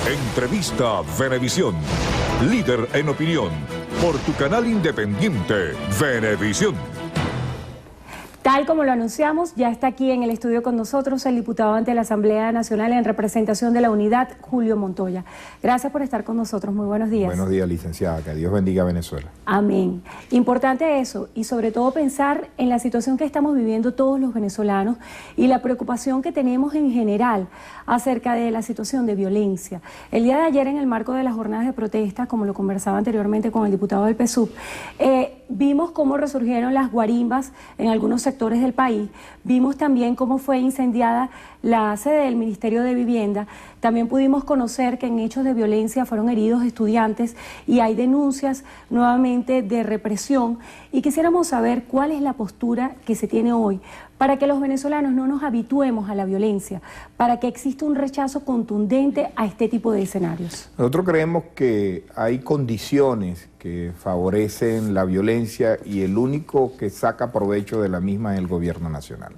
Entrevista Venevisión. Líder en opinión. Por tu canal independiente, Venevisión. Tal como lo anunciamos, ya está aquí en el estudio con nosotros el diputado ante la Asamblea Nacional en representación de la Unidad, Julio Montoya. Gracias por estar con nosotros. Muy buenos días. Buenos días, licenciada. Que Dios bendiga a Venezuela. Amén. Importante eso, y sobre todo pensar en la situación que estamos viviendo todos los venezolanos y la preocupación que tenemos en general acerca de la situación de violencia. El día de ayer, en el marco de las jornadas de protesta, como lo conversaba anteriormente con el diputado del PSUV, vimos cómo resurgieron las guarimbas en algunos sectores del país. Vimos también cómo fue incendiada la sede del Ministerio de Vivienda. También pudimos conocer que en hechos de violencia fueron heridos estudiantes y hay denuncias nuevamente de represión. Y quisiéramos saber cuál es la postura que se tiene hoy para que los venezolanos no nos habituemos a la violencia, para que exista un rechazo contundente a este tipo de escenarios. Nosotros creemos que hay condiciones que favorecen la violencia y el único que saca provecho de la misma es el gobierno nacional.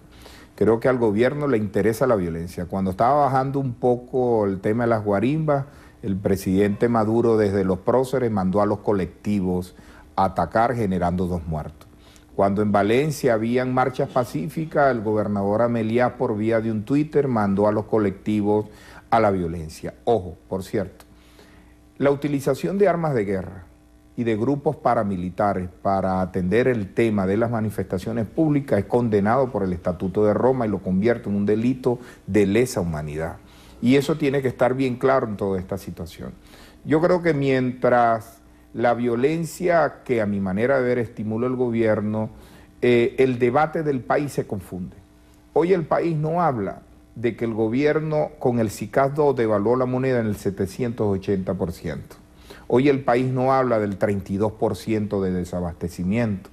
Creo que al gobierno le interesa la violencia. Cuando estaba bajando un poco el tema de las guarimbas, el presidente Maduro desde los próceres mandó a los colectivos a atacar, generando 2 muertos. Cuando en Valencia habían marchas pacíficas, el gobernador Ameliá, por vía de un Twitter, mandó a los colectivos a la violencia. Ojo, por cierto, la utilización de armas de guerra y de grupos paramilitares para atender el tema de las manifestaciones públicas es condenado por el Estatuto de Roma y lo convierte en un delito de lesa humanidad. Y eso tiene que estar bien claro en toda esta situación. Yo creo que mientras la violencia, que a mi manera de ver estimula el gobierno, el debate del país se confunde. Hoy el país no habla de que el gobierno con el SICAS II devaluó la moneda en el 780%. Hoy el país no habla del 32% de desabastecimiento,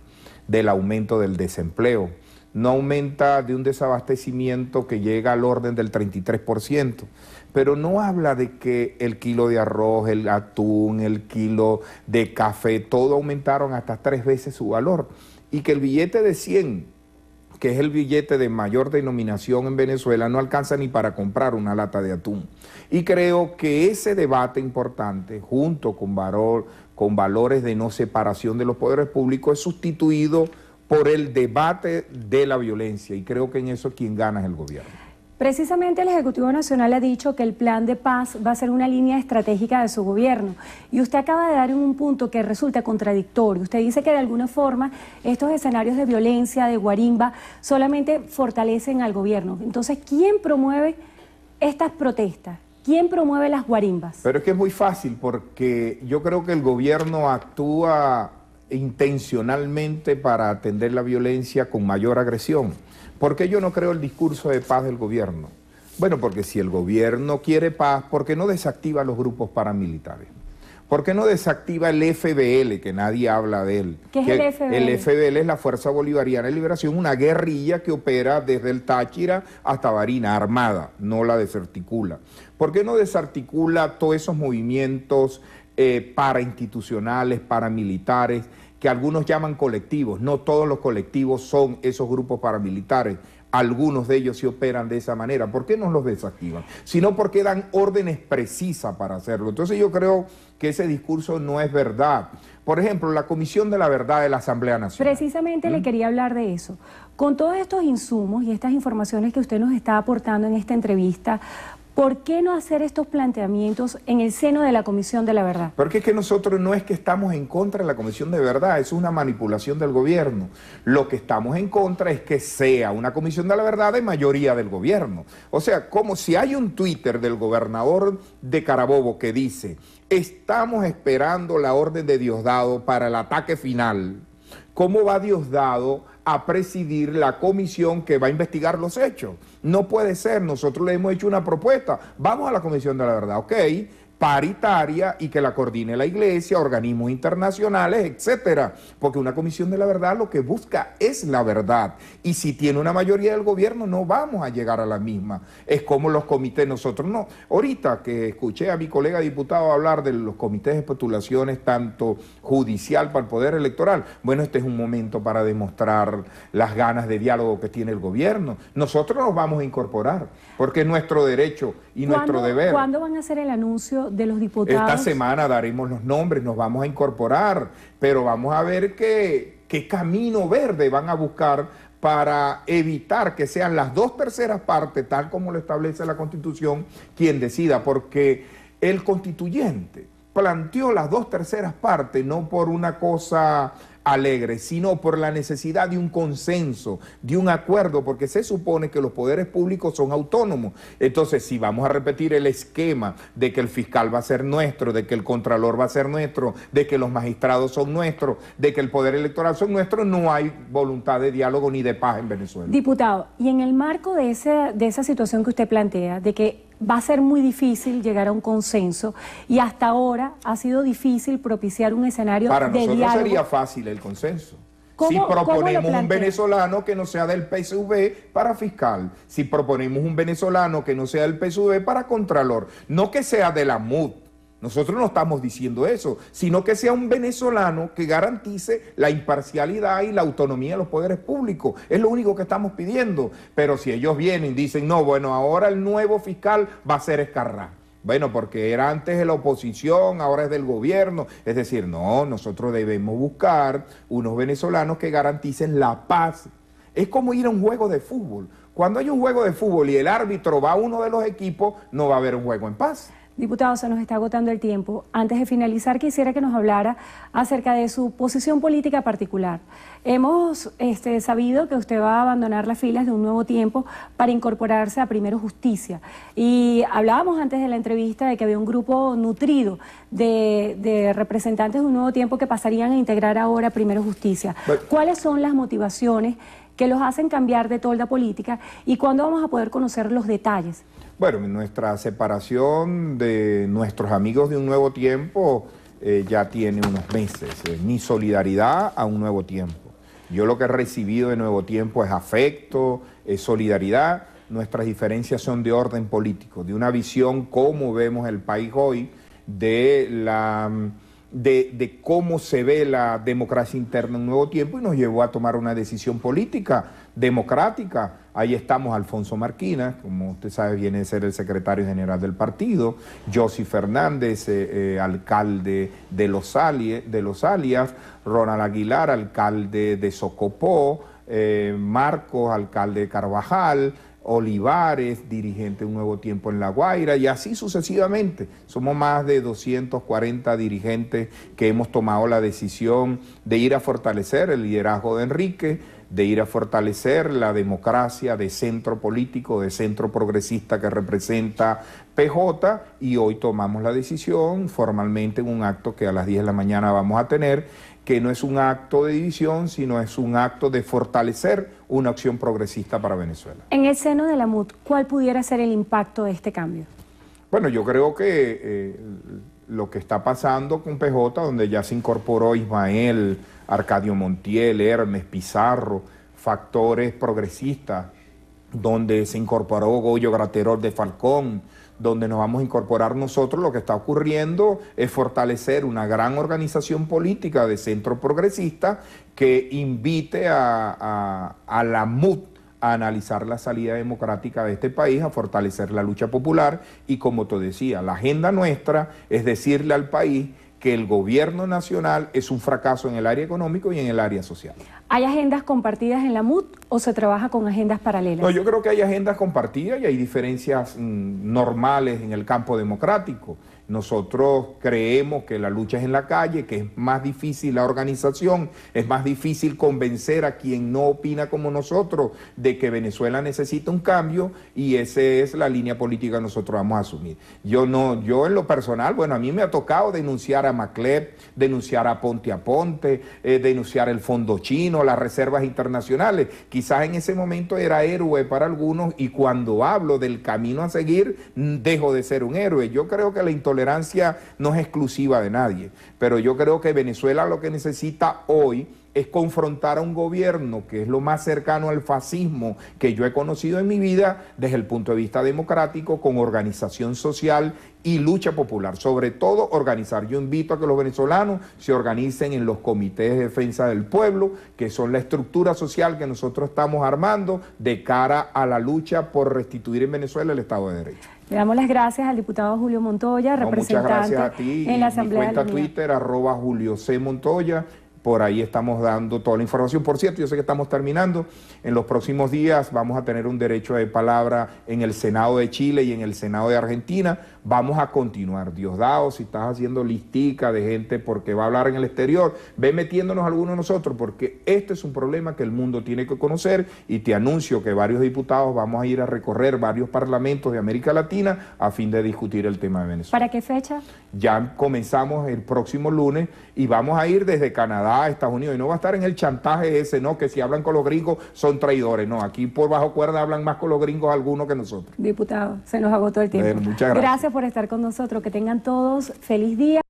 del aumento del desempleo. No aumenta de un desabastecimiento que llega al orden del 33%, pero no habla de que el kilo de arroz, el atún, el kilo de café, todo aumentaron hasta 3 veces su valor, y que el billete de 100, que es el billete de mayor denominación en Venezuela, no alcanza ni para comprar una lata de atún. Y creo que ese debate importante, junto con valores de no separación de los poderes públicos, es sustituido por el debate de la violencia, y creo que en eso quien gana es el gobierno. Precisamente el Ejecutivo Nacional ha dicho que el plan de paz va a ser una línea estratégica de su gobierno, y usted acaba de dar en un punto que resulta contradictorio. Usted dice que de alguna forma estos escenarios de violencia, de guarimba, solamente fortalecen al gobierno. Entonces, ¿quién promueve estas protestas? ¿Quién promueve las guarimbas? Pero es que es muy fácil, porque yo creo que el gobierno actúa intencionalmente para atender la violencia con mayor agresión. ¿Por qué yo no creo el discurso de paz del gobierno? Bueno, porque si el gobierno quiere paz, ¿por qué no desactiva los grupos paramilitares? ¿Por qué no desactiva el FBL, que nadie habla de él? ¿Qué es el FBL? El FBL es la Fuerza Bolivariana de Liberación, una guerrilla que opera desde el Táchira hasta Barinas, armada, no la desarticula. ¿Por qué no desarticula todos esos movimientos parainstitucionales, paramilitares, que algunos llaman colectivos? No todos los colectivos son esos grupos paramilitares. Algunos de ellos sí operan de esa manera. ¿Por qué no los desactivan? Sino porque dan órdenes precisas para hacerlo. Entonces yo creo que ese discurso no es verdad. Por ejemplo, la Comisión de la Verdad de la Asamblea Nacional. Precisamente le quería hablar de eso. Con todos estos insumos y estas informaciones que usted nos está aportando en esta entrevista, ¿por qué no hacer estos planteamientos en el seno de la Comisión de la Verdad? Porque es que nosotros no es que estamos en contra de la Comisión de Verdad, es una manipulación del gobierno. Lo que estamos en contra es que sea una Comisión de la Verdad de mayoría del gobierno. O sea, como si hay un Twitter del gobernador de Carabobo que dice: estamos esperando la orden de Diosdado para el ataque final. ¿Cómo va Diosdado a presidir la comisión que va a investigar los hechos? No puede ser. Nosotros le hemos hecho una propuesta. Vamos a la Comisión de la Verdad, ok, paritaria, y que la coordine la Iglesia, organismos internacionales, etcétera. Porque una Comisión de la Verdad lo que busca es la verdad. Y si tiene una mayoría del gobierno, no vamos a llegar a la misma. Es como los comités, nosotros no. Ahorita que escuché a mi colega diputado hablar de los comités de postulaciones, tanto judicial para el Poder Electoral, bueno, este es un momento para demostrar las ganas de diálogo que tiene el gobierno. Nosotros nos vamos a incorporar, porque es nuestro derecho, y nuestro deber. ¿Cuándo van a hacer el anuncio de los diputados? Esta semana daremos los nombres, nos vamos a incorporar, pero vamos a ver qué camino verde van a buscar para evitar que sean las 2/3 partes, tal como lo establece la Constitución, quien decida, porque el constituyente planteó las 2/3 partes no por una cosa alegre, sino por la necesidad de un consenso, de un acuerdo, porque se supone que los poderes públicos son autónomos. Entonces, si vamos a repetir el esquema de que el fiscal va a ser nuestro, de que el contralor va a ser nuestro, de que los magistrados son nuestros, de que el poder electoral son nuestros, no hay voluntad de diálogo ni de paz en Venezuela. Diputado, y en el marco de esa situación que usted plantea, de que va a ser muy difícil llegar a un consenso y hasta ahora ha sido difícil propiciar un escenario de diálogo. Para nosotros sería fácil el consenso. Si proponemos un venezolano que no sea del PSV para fiscal, si proponemos un venezolano que no sea del PSV para contralor, no que sea de la MUD. Nosotros no estamos diciendo eso, sino que sea un venezolano que garantice la imparcialidad y la autonomía de los poderes públicos. Es lo único que estamos pidiendo. Pero si ellos vienen y dicen, no, bueno, ahora el nuevo fiscal va a ser Escarrá. Bueno, porque era antes de la oposición, ahora es del gobierno. Es decir, no, nosotros debemos buscar unos venezolanos que garanticen la paz. Es como ir a un juego de fútbol. Cuando hay un juego de fútbol y el árbitro va a uno de los equipos, no va a haber un juego en paz. Diputado, se nos está agotando el tiempo. Antes de finalizar, quisiera que nos hablara acerca de su posición política particular. Hemos sabido que usted va a abandonar las filas de Un Nuevo Tiempo para incorporarse a Primero Justicia. Y hablábamos antes de la entrevista de que había un grupo nutrido de representantes de Un Nuevo Tiempo que pasarían a integrar ahora Primero Justicia. ¿Cuáles son las motivaciones que los hacen cambiar de tolda política y cuándo vamos a poder conocer los detalles? Bueno, nuestra separación de nuestros amigos de Un Nuevo Tiempo ya tiene unos meses. Mi solidaridad a Un Nuevo Tiempo. Yo lo que he recibido de Nuevo Tiempo es afecto, es solidaridad. Nuestras diferencias son de orden político, de una visión cómo vemos el país hoy, de cómo se ve la democracia interna en Un Nuevo Tiempo y nos llevó a tomar una decisión política, democrática. Ahí estamos Alfonso Marquina, como usted sabe viene de ser el secretario general del partido, Josy Fernández, alcalde de Los Alias, Ronald Aguilar, alcalde de Socopó, Marcos, alcalde de Carvajal, Olivares, dirigente de Un Nuevo Tiempo en La Guaira, y así sucesivamente. Somos más de 240 dirigentes que hemos tomado la decisión de ir a fortalecer el liderazgo de Enrique, de ir a fortalecer la democracia de centro político, de centro progresista que representa PJ, y hoy tomamos la decisión formalmente en un acto que a las 10 de la mañana vamos a tener, que no es un acto de división, sino es un acto de fortalecer una acción progresista para Venezuela. En el seno de la MUD, ¿cuál pudiera ser el impacto de este cambio? Bueno, yo creo que lo que está pasando con PJ, donde ya se incorporó Ismael, Arcadio Montiel, Hermes, Pizarro, factores progresistas, donde se incorporó Goyo Graterol de Falcón, donde nos vamos a incorporar nosotros, lo que está ocurriendo es fortalecer una gran organización política de centro progresista que invite a la MUD a analizar la salida democrática de este país, a fortalecer la lucha popular y, como te decía, la agenda nuestra es decirle al país que el gobierno nacional es un fracaso en el área económico y en el área social. ¿Hay agendas compartidas en la MUD o se trabaja con agendas paralelas? No, yo creo que hay agendas compartidas y hay diferencias normales en el campo democrático. Nosotros creemos que la lucha es en la calle, que es más difícil la organización, es más difícil convencer a quien no opina como nosotros de que Venezuela necesita un cambio, y esa es la línea política que nosotros vamos a asumir. Yo en lo personal, bueno, a mí me ha tocado denunciar a Macleb, denunciar a Ponte, denunciar el Fondo Chino, las reservas internacionales. Quizás en ese momento era héroe para algunos, y cuando hablo del camino a seguir, dejo de ser un héroe. Yo creo que la intolerancia no es exclusiva de nadie, pero yo creo que Venezuela lo que necesita hoy es confrontar a un gobierno que es lo más cercano al fascismo que yo he conocido en mi vida desde el punto de vista democrático, con organización social y lucha popular, sobre todo organizar. Yo invito a que los venezolanos se organicen en los comités de defensa del pueblo, que son la estructura social que nosotros estamos armando de cara a la lucha por restituir en Venezuela el Estado de Derecho. Le damos las gracias al diputado Julio Montoya, representante muchas gracias a ti. en la Asamblea. Mi cuenta de la Unidad. Twitter, @JulioC Montoya. Por ahí estamos dando toda la información. Por cierto, yo sé que estamos terminando. En los próximos días vamos a tener un derecho de palabra en el Senado de Chile y en el Senado de Argentina. Vamos a continuar. Diosdado, si estás haciendo listica de gente porque va a hablar en el exterior, ve metiéndonos algunos de nosotros, porque este es un problema que el mundo tiene que conocer, y te anuncio que varios diputados vamos a ir a recorrer varios parlamentos de América Latina a fin de discutir el tema de Venezuela. ¿Para qué fecha? Ya comenzamos el próximo lunes y vamos a ir desde Canadá a Estados Unidos, y no va a estar en el chantaje ese, no, que si hablan con los gringos son traidores. No, aquí por bajo cuerda hablan más con los gringos algunos que nosotros. Diputado, se nos agotó el tiempo. Muchas gracias. Gracias por estar con nosotros. Que tengan todos feliz día.